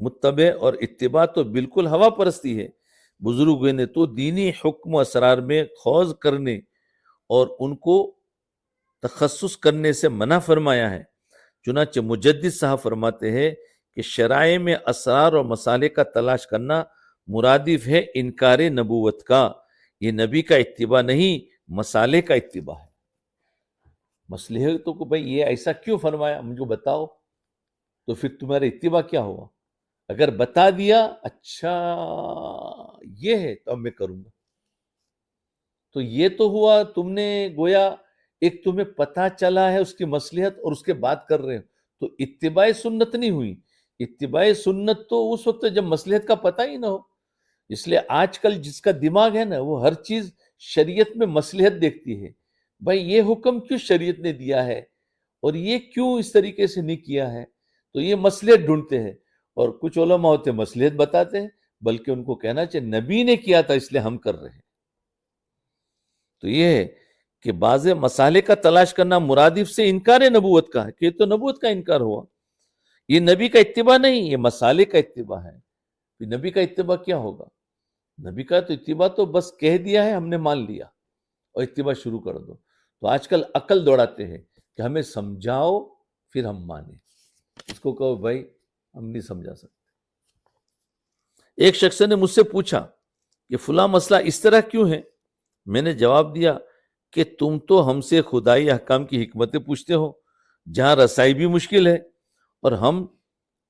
متبع اور اتباع تو بالکل ہوا پرستی ہے۔ بزرگوں نے تو دینی حکم و اسرار میں خوض کرنے اور ان کو تخصص کرنے سے منع فرمایا ہے۔ چنانچہ مجدد صاحب فرماتے ہیں کہ شرائع میں اسرار اور مسالے کا تلاش کرنا مرادف ہے انکار نبوت کا۔ یہ نبی کا اتباع نہیں، مسالے کا اتباع ہے۔ مسئلے تو کہ بھئی یہ ایسا کیوں فرمایا، مجھے بتاؤ، تو پھر تمہارا اتباع کیا ہوا؟ اگر بتا دیا اچھا یہ ہے تو اب میں کروں گا، تو یہ تو ہوا تم نے گویا ایک تمہیں پتا چلا ہے اس کی مصلحت اور اس کے بات کر رہے ہیں، تو اتباع سنت نہیں ہوئی۔ اتباع سنت تو اس وقت جب مصلحت کا پتہ ہی نہ ہو۔ اس لیے آج کل جس کا دماغ ہے نا، وہ ہر چیز شریعت میں مصلحت دیکھتی ہے۔ بھائی یہ حکم کیوں شریعت نے دیا ہے اور یہ کیوں اس طریقے سے نہیں کیا ہے، تو یہ مصلحت ڈھونڈتے ہیں۔ اور کچھ علماء ہوتے ہیں مصلحت بتاتے ہیں، بلکہ ان کو کہنا چاہیے نبی نے کیا تھا اس لیے ہم کر رہے ہیں۔ تو یہ ہے کہ بعض مسالے کا تلاش کرنا مرادف سے انکار نبوت کا ہے، کہ یہ تو نبوت کا انکار ہوا، یہ نبی کا اتباع نہیں، یہ مسالے کا اتباع ہے۔ نبی کا اتباع کیا ہوگا؟ نبی کا تو اتباع تو بس کہہ دیا ہے، ہم نے مان لیا اور اتباع شروع کر دو۔ تو آج کل عقل دوڑاتے ہیں کہ ہمیں سمجھاؤ پھر ہم مانیں، اس کو کہو بھائی ہم نہیں سمجھا سکتے۔ ایک شخص نے مجھ سے پوچھا کہ فلاں مسئلہ اس طرح کیوں ہے؟ میں نے جواب دیا کہ تم تو ہم سے خدائی احکام کی حکمتیں پوچھتے ہو جہاں رسائی بھی مشکل ہے، اور ہم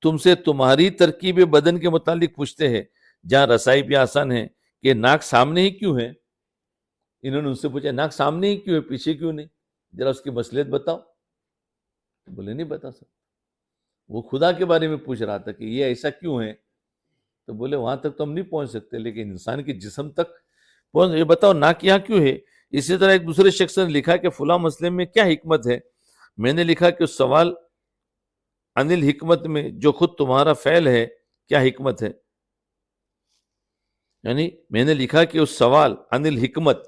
تم سے تمہاری ترکیب بدن کے متعلق پوچھتے ہیں جہاں رسائی بھی آسان ہے، کہ ناک سامنے ہی کیوں ہے؟ انہوں نے ان سے پوچھا ناک سامنے ہی کیوں ہے، پیچھے کیوں نہیں؟ ذرا اس کی مصلحت بتاؤ۔ بولے نہیں بتا سکتا۔ وہ خدا کے بارے میں پوچھ رہا تھا کہ یہ ایسا کیوں ہے، تو بولے وہاں تک تو ہم نہیں پہنچ سکتے، لیکن انسان کے جسم تک پہنچ، یہ بتاؤ ناک یہاں کیوں ہے۔ اسی طرح ایک دوسرے شخص نے لکھا کہ فلاں مسئلے میں کیا حکمت ہے؟ میں نے لکھا کہ اس سوال عن الحکمت میں جو خود تمہارا فعل ہے کیا حکمت ہے؟ یعنی میں نے لکھا کہ اس سوال عن الحکمت،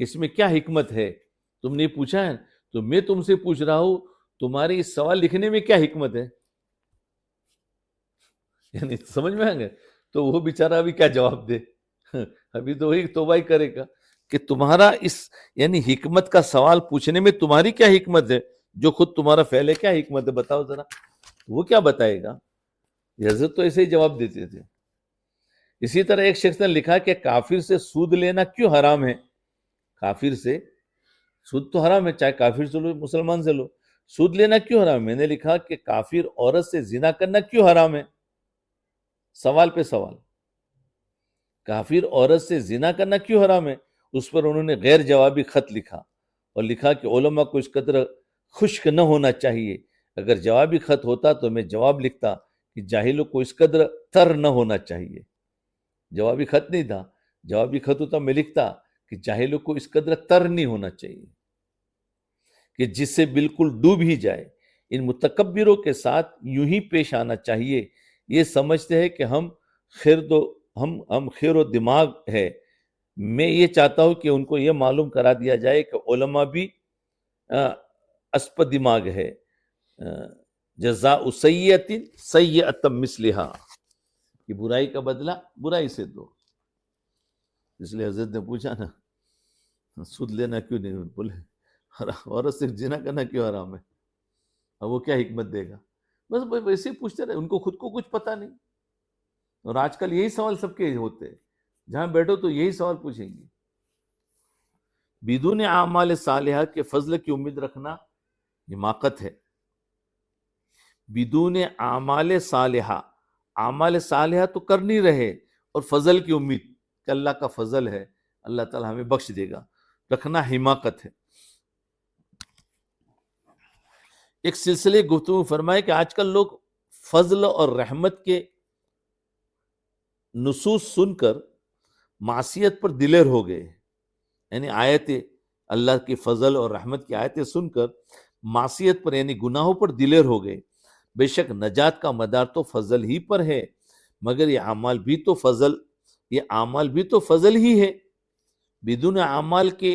اس میں کیا حکمت ہے؟ تم نے پوچھا ہے تو میں تم سے پوچھ رہا ہوں تمہارے اس سوال لکھنے میں کیا حکمت ہے؟ یعنی سمجھ میں آئیں گے؟ تو وہ بیچارہ ابھی کیا جواب دے، ابھی تو وہی توبہ ہی کرے گا کہ تمہارا اس یعنی حکمت کا سوال پوچھنے میں تمہاری کیا حکمت ہے، جو خود تمہارا فعل ہے کیا حکمت ہے بتاؤ ذرا۔ وہ کیا بتائے گا؟ حضرت تو ایسے ہی جواب دیتے تھے۔ اسی طرح ایک شخص نے لکھا کہ کافر سے سود لینا کیوں حرام ہے؟ کافر سے سود تو حرام ہے، چاہے کافر سے لو مسلمان سے لو، سود لینا کیوں حرام ہے؟ میں نے لکھا کہ کافر عورت سے زنا کرنا کیوں حرام ہے؟ سوال پہ سوال، کافر عورت سے زنا کرنا کیوں حرام ہے؟ اس پر انہوں نے غیر جوابی خط لکھا اور لکھا کہ علماء کو اس قدر خشک نہ ہونا چاہیے، اگر جوابی خط ہوتا تو میں جواب لکھتا کہ جاہلوں کو اس قدر تر نہ ہونا چاہیے۔ جوابی خط نہیں تھا، جوابی خط ہوتا میں لکھتا کہ جاہلوں کو اس قدر تر نہیں ہونا چاہیے کہ جس سے بالکل ڈوب ہی جائے۔ ان متکبروں کے ساتھ یوں ہی پیش آنا چاہیے، یہ سمجھتے ہیں کہ ہم خیر و دماغ ہے۔ میں یہ چاہتا ہوں کہ ان کو یہ معلوم کرا دیا جائے کہ علماء بھی اسپ دماغ ہے۔ جزاء سیئۃ سیئۃ مثلھا، کہ برائی کا بدلہ برائی سے دو۔ اس لیے حضرت نے پوچھا نا سود لینا کیوں نہیں، بولے عورت سے زنا کرنا کیوں حرام ہے؟ اب وہ کیا حکمت دے گا؟ بس ویسے ہی پوچھتے رہے، ان کو خود کو کچھ پتا نہیں۔ اور آج کل یہی سوال سب کے ہوتے ہیں، جہاں بیٹھو تو یہی سوال پوچھیں گے۔ بدون اعمال صالحہ کے فضل کی امید رکھنا حماقت ہے۔ بدون اعمال صالحہ، اعمال صالحہ تو کر نہیں رہے، اور فضل کی امید کہ اللہ کا فضل ہے، اللہ تعالیٰ ہمیں بخش دے گا، رکھنا حماقت ہے۔ ایک سلسلے گفتگو فرمائے کہ آج کل لوگ فضل اور رحمت کے نصوص سن کر معصیت پر دلیر ہو گئے، یعنی آیت اللہ کی فضل اور رحمت کی آیتیں سن کر معصیت پر یعنی گناہوں پر دلیر ہو گئے۔ بے شک نجات کا مدار تو فضل ہی پر ہے، مگر یہ اعمال بھی تو فضل ہی ہے۔ بدون اعمال کے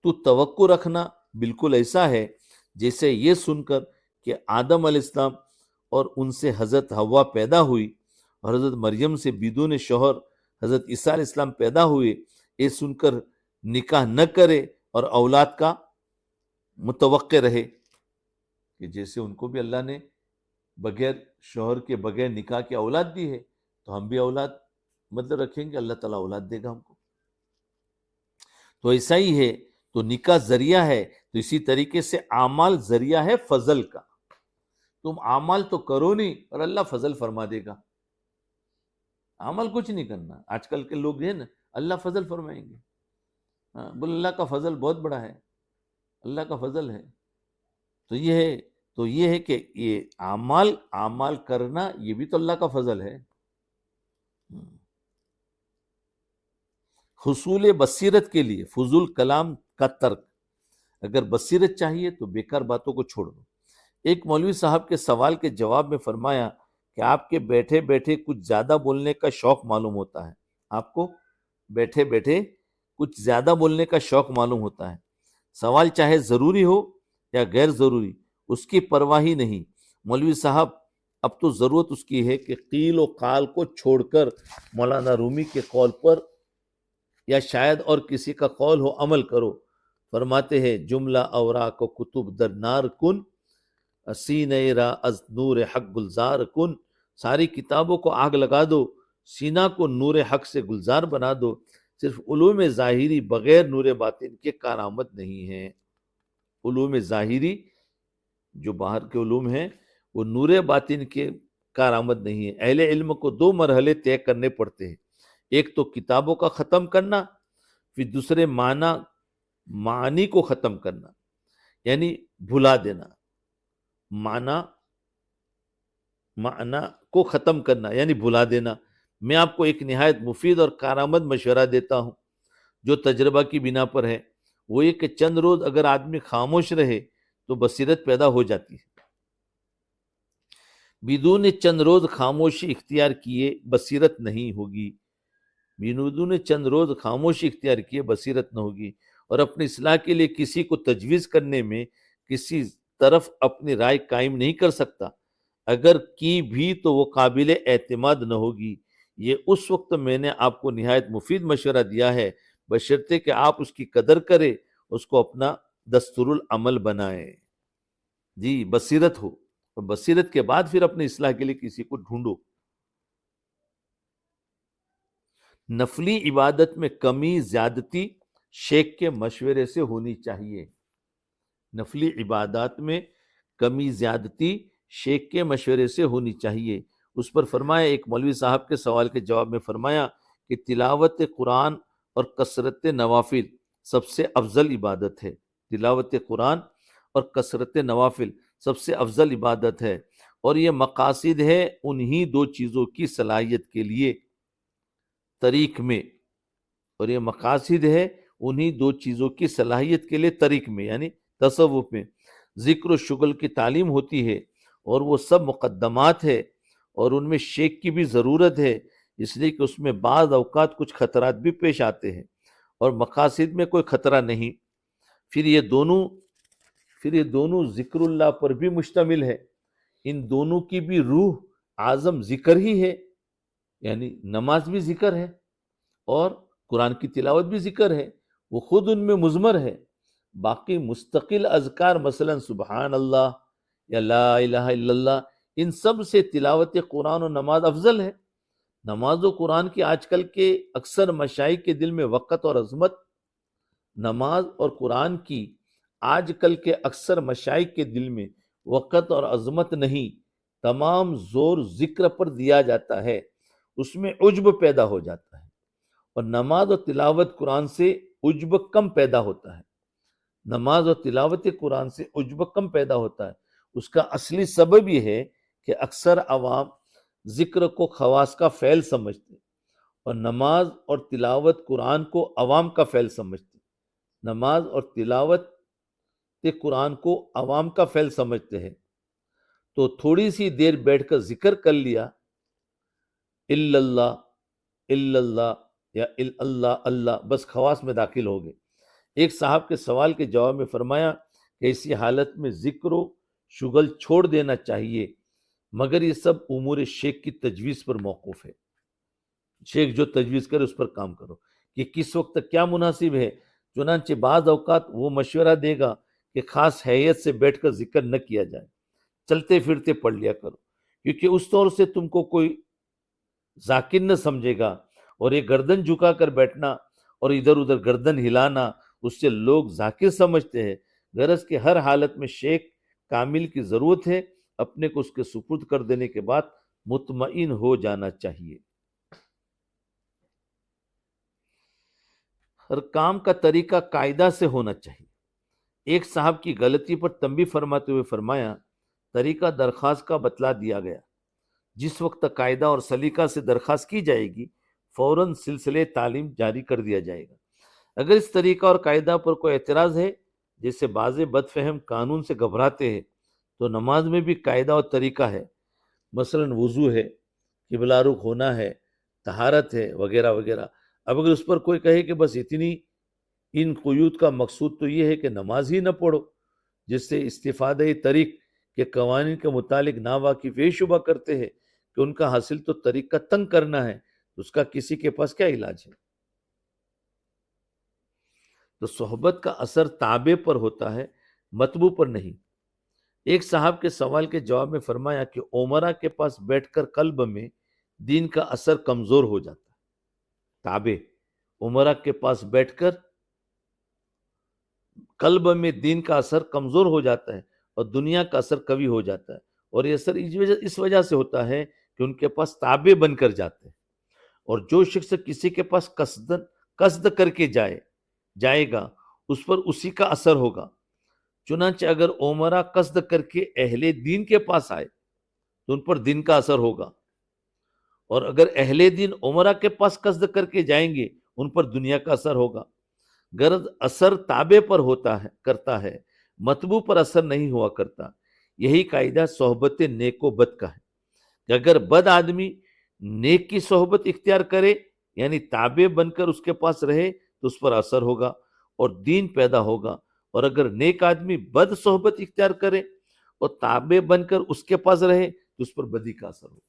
تو توقع رکھنا بالکل ایسا ہے جیسے یہ سن کر کہ آدم علیہ السلام اور ان سے حضرت حوا پیدا ہوئی اور حضرت مریم سے بدون شوہر حضرت عیسیٰ علیہ السلام پیدا ہوئے، یہ سن کر نکاح نہ کرے اور اولاد کا متوقع رہے، کہ جیسے ان کو بھی اللہ نے بغیر شوہر کے بغیر نکاح کے اولاد دی ہے، تو ہم بھی اولاد مطلب رکھیں گے، اللہ تعالیٰ اولاد دے گا ہم کو. تو ایسا ہی ہے، تو نکاح ذریعہ ہے، تو اسی طریقے سے اعمال ذریعہ ہے فضل کا. تم اعمال تو کرو نہیں اور اللہ فضل فرما دے گا. عمل کچھ نہیں کرنا. آج کل کے لوگ ہیں نا، اللہ فضل فرمائیں گے، بول اللہ کا فضل بہت بڑا ہے، اللہ کا فضل ہے. تو یہ ہے کہ یہ اعمال کرنا یہ بھی تو اللہ کا فضل ہے. حصول بصیرت کے لیے فضول کلام کا ترک. اگر بصیرت چاہیے تو بیکار باتوں کو چھوڑ دو. ایک مولوی صاحب کے سوال کے جواب میں فرمایا کہ آپ کے بیٹھے بیٹھے کچھ زیادہ بولنے کا شوق معلوم ہوتا ہے. آپ کو بیٹھے بیٹھے کچھ زیادہ بولنے کا شوق معلوم ہوتا ہے. سوال چاہے ضروری ہو یا غیر ضروری اس کی پرواہ ہی نہیں. مولوی صاحب اب تو ضرورت اس کی ہے کہ قیل و قال کو چھوڑ کر مولانا رومی کے قول پر یا شاید اور کسی کا قول ہو عمل کرو. فرماتے ہیں جملہ اورا کو کتب در نار کن، سینہ را از نور حق گلزار کن. ساری کتابوں کو آگ لگا دو، سینہ کو نور حق سے گلزار بنا دو. صرف علوم ظاہری بغیر نور باطن کے کارآمد نہیں ہیں. علوم ظاہری جو باہر کے علوم ہیں وہ نور باطن کے کارآمد نہیں ہیں. اہل علم کو دو مرحلے طے کرنے پڑتے ہیں. ایک تو کتابوں کا ختم کرنا، پھر دوسرے معنی کو ختم کرنا، یعنی بھلا دینا. معنی کو ختم کرنا یعنی بھلا دینا. میں آپ کو ایک نہایت مفید اور کارآمد مشورہ دیتا ہوں جو تجربہ کی بنا پر ہے. وہ یہ کہ چند روز اگر آدمی خاموش رہے تو بصیرت پیدا ہو جاتی ہے. بدون چند روز خاموشی اختیار کیے بصیرت نہیں ہوگی. بدون چند روز خاموشی اختیار کیے بصیرت نہ ہوگی. اور اپنی اصلاح کے لیے کسی کو تجویز کرنے میں کسی طرف اپنی رائے قائم نہیں کر سکتا. اگر کی بھی تو وہ قابل اعتماد نہ ہوگی. یہ اس وقت میں نے آپ کو نہایت مفید مشورہ دیا ہے بشرطے کہ آپ اس کی قدر کریں، اس کو اپنا دستور العمل بنائیں. جی بصیرت ہو، اور بصیرت کے بعد پھر اپنی اصلاح کے لیے کسی کو ڈھونڈو. نفلی عبادت میں کمی زیادتی شیخ کے مشورے سے ہونی چاہیے. نفلی عبادات میں کمی زیادتی شیخ کے مشورے سے ہونی چاہیے. اس پر فرمایا، ایک مولوی صاحب کے سوال کے جواب میں فرمایا کہ تلاوت قرآن اور کثرت نوافل سب سے افضل عبادت ہے. تلاوت قرآن اور کثرت نوافل سب سے افضل عبادت ہے، اور یہ مقاصد ہے انہی دو چیزوں کی صلاحیت کے لیے طریق میں. اور یہ مقاصد ہے انہی دو چیزوں کی صلاحیت کے لیے طریق میں، یعنی تصوف میں. ذکر و شغل کی تعلیم ہوتی ہے اور وہ سب مقدمات ہے، اور ان میں شیخ کی بھی ضرورت ہے، اس لیے کہ اس میں بعض اوقات کچھ خطرات بھی پیش آتے ہیں، اور مقاصد میں کوئی خطرہ نہیں. پھر یہ دونوں ذکر اللہ پر بھی مشتمل ہے. ان دونوں کی بھی روح اعظم ذکر ہی ہے، یعنی نماز بھی ذکر ہے اور قرآن کی تلاوت بھی ذکر ہے، وہ خود ان میں مضمر ہے. باقی مستقل اذکار مثلا سبحان اللہ یا لا الہ الا اللہ، ان سب سے تلاوت قرآن و نماز افضل ہے. نماز و قرآن کی آج کل کے اکثر مشائخ کے دل میں وقت اور عظمت، نماز اور قرآن کی آج کل کے اکثر مشائخ کے دل میں وقت اور عظمت نہیں، تمام زور ذکر پر دیا جاتا ہے، اس میں عجب پیدا ہو جاتا ہے. اور نماز و تلاوت قرآن سے عجب کم پیدا ہوتا ہے. نماز و تلاوت قرآن سے عجب کم پیدا ہوتا ہے. اس کا اصلی سبب یہ ہے کہ اکثر عوام ذکر کو خواص کا فعل سمجھتے اور نماز اور تلاوت قرآن کو عوام کا فعل سمجھتے. نماز اور تلاوت قرآن کو عوام کا فعل سمجھتے ہیں. تو تھوڑی سی دیر بیٹھ کر ذکر کر لیا، الا اللہ الا اللہ یا اللہ اللہ، بس خواص میں داخل ہو گئے۔ ایک صاحب کے سوال کے جواب میں فرمایا کہ ایسی حالت میں ذکر و شغل چھوڑ دینا چاہیے، مگر یہ سب امور شیخ کی تجویز پر موقوف ہے۔ شیخ جو تجویز کرے اس پر کام کرو کہ کس وقت کیا مناسب ہے۔ چنانچہ بعض اوقات وہ مشورہ دے گا کہ خاص حیثیت سے بیٹھ کر ذکر نہ کیا جائے، چلتے پھرتے پڑھ لیا کرو، کیونکہ اس طور سے تم کو کوئی ذاکر نہ سمجھے گا، اور یہ گردن جھکا کر بیٹھنا اور ادھر ادھر گردن ہلانا، اس سے لوگ ذاکر سمجھتے ہیں۔ غرض کہ ہر حالت میں شیخ کامل کی ضرورت ہے، اپنے کو اس کے سپرد کر دینے کے بعد مطمئن ہو جانا چاہیے۔ ہر کام کا طریقہ قاعدہ سے ہونا چاہیے۔ ایک صاحب کی غلطی پر تنبیہ فرماتے ہوئے فرمایا، طریقہ درخواست کا بتلا دیا گیا، جس وقت قاعدہ اور سلیقہ سے درخواست کی جائے گی فوراً سلسلے تعلیم جاری کر دیا جائے گا۔ اگر اس طریقہ اور قاعدہ پر کوئی اعتراض ہے، جیسے بعض بد فہم قانون سے گھبراتے ہیں، تو نماز میں بھی قاعدہ اور طریقہ ہے، مثلاً وضو ہے، قبلہ رخ ہونا ہے، طہارت ہے، وغیرہ وغیرہ۔ اب اگر اس پر کوئی کہے کہ بس اتنی ان قیود کا مقصود تو یہ ہے کہ نماز ہی نہ پڑھو، جس سے استفادہ طریق کے قوانین کے متعلق ناواقف یہ شبہ کرتے ہیں کہ ان کا حاصل تو طریق کا تنگ کرنا ہے، تو اس کا کسی کے پاس کیا علاج ہے؟ تو صحبت کا اثر تابع پر ہوتا ہے، مطبوع پر نہیں۔ ایک صاحب کے سوال کے جواب میں فرمایا کہ عمرہ کے پاس بیٹھ کر قلب میں دین کا اثر کمزور ہو جاتا ہے۔ تابع، عمرہ کے پاس بیٹھ کر قلب میں دین کا اثر کمزور ہو جاتا ہے اور دنیا کا اثر قوی ہو جاتا ہے، اور یہ اثر اس وجہ سے ہوتا ہے کہ ان کے پاس تابع بن کر جاتے ہیں، اور جو شخص کسی کے پاس قصد کر کے جائے گا اس پر اسی کا اثر ہوگا۔ چنانچہ اگر عمرہ قصد کر کے اہل دین کے پاس آئے تو ان پر دین کا اثر ہوگا، اور اگر اہل دین عمرہ کے پاس قصد کر کے جائیں گے ان پر دنیا کا اثر ہوگا۔ غرض اثر تابع پر کرتا ہے، مطبوع پر اثر نہیں ہوا کرتا۔ یہی قاعدہ صحبت نیک و بد کا ہے کہ اگر بد آدمی نیک کی صحبت اختیار کرے، یعنی تابع بن کر اس کے پاس رہے، تو اس پر اثر ہوگا اور دین پیدا ہوگا، اور اگر نیک آدمی بد صحبت اختیار کرے اور تابع بن کر اس کے پاس رہے تو اس پر بدی کا اثر ہوگا۔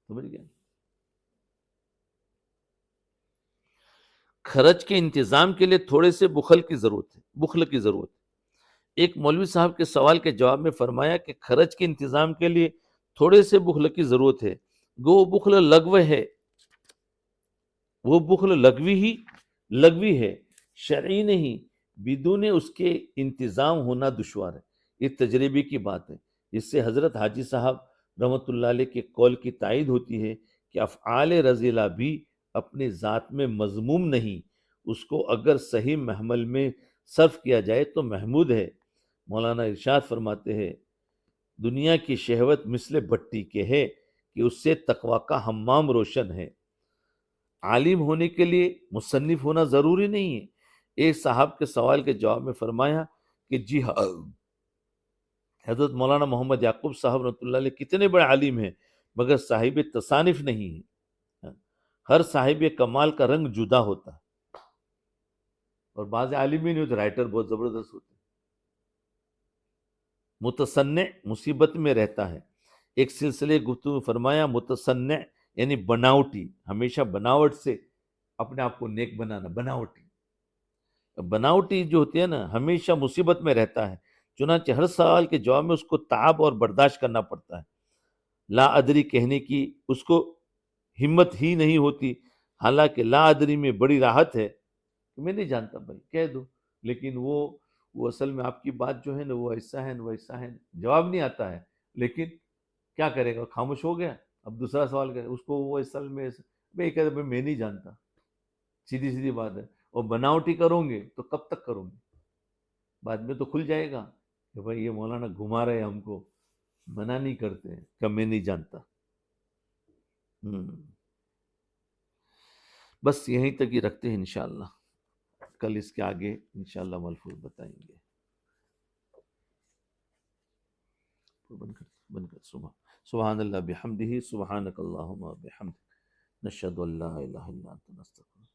سمجھ گیا؟ خرچ کے انتظام کے لیے تھوڑے سے بخل کی ضرورت ہے۔ ایک مولوی صاحب کے سوال کے جواب میں فرمایا کہ خرچ کے انتظام کے لیے تھوڑے سے بخل کی ضرورت ہے، وہ بخل لغوی ہے، شرعی نہیں، بدون اس کے انتظام ہونا دشوار ہے۔ یہ تجربے کی بات ہے، اس سے حضرت حاجی صاحب رحمۃ اللہ علیہ کے قول کی تائید ہوتی ہے کہ افعال رذیلہ بھی اپنی ذات میں مذموم نہیں، اس کو اگر صحیح محمل میں صرف کیا جائے تو محمود ہے۔ مولانا ارشاد فرماتے ہیں، دنیا کی شہوت مثل بٹی کے ہے کہ اس سے تقوی کا حمام روشن ہے۔ عالم ہونے کے لیے مصنف ہونا ضروری نہیں ہے۔ ایک صاحب کے سوال کے جواب میں فرمایا کہ جی ہاں، حضرت مولانا محمد یعقوب صاحب رحمۃ اللہ علیہ کتنے بڑے عالم ہیں، مگر صاحب تصانف نہیں ہیں۔ ہر صاحب کمال کا رنگ جدا ہوتا ہے، اور بعض عالم ہی نہیں ہوتے، رائٹر بہت زبردست ہوتے ہیں۔ متصنع مصیبت میں رہتا ہے۔ ایک سلسلے گفتگو میں فرمایا، متصنع یعنی بناوٹی، ہمیشہ بناوٹ سے اپنے آپ کو نیک بنانا۔ بناوٹی جو ہوتی ہے نا، ہمیشہ مصیبت میں رہتا ہے، چنانچہ ہر سوال کے جواب میں اس کو تعب اور برداشت کرنا پڑتا ہے۔ لا ادری کہنے کی اس کو ہمت ہی نہیں ہوتی، حالانکہ لا ادری میں بڑی راحت ہے کہ میں نہیں جانتا، بھائی کہہ دو، لیکن وہ اصل میں آپ کی بات جو ہے نا وہ ایسا ہے، وہ ایسا ہے، جواب نہیں آتا ہے، لیکن کیا کرے گا، خاموش ہو گیا۔ اب دوسرا سوال کرے اس کو، وہ اصل میں بھائی کہتے بھائی میں نہیں جانتا، سیدھی بات ہے۔ اور بناوٹی کرو گے تو کب تک کرو گے؟ بعد میں تو کھل جائے گا کہ بھائی یہ مولانا گھما رہے ہم کو، منع نہیں کرتے کہ میں نہیں جانتا۔ بس یہیں تک ہی رکھتے ہیں انشاءاللہ، کل اس کے آگے انشاءاللہ ملفوظ بتائیں گے۔ بن کر سبحان اللہ بحمدہ، سبحانک اللہم بحمدک، نشهد ان لا الہ الا انت نستغفرک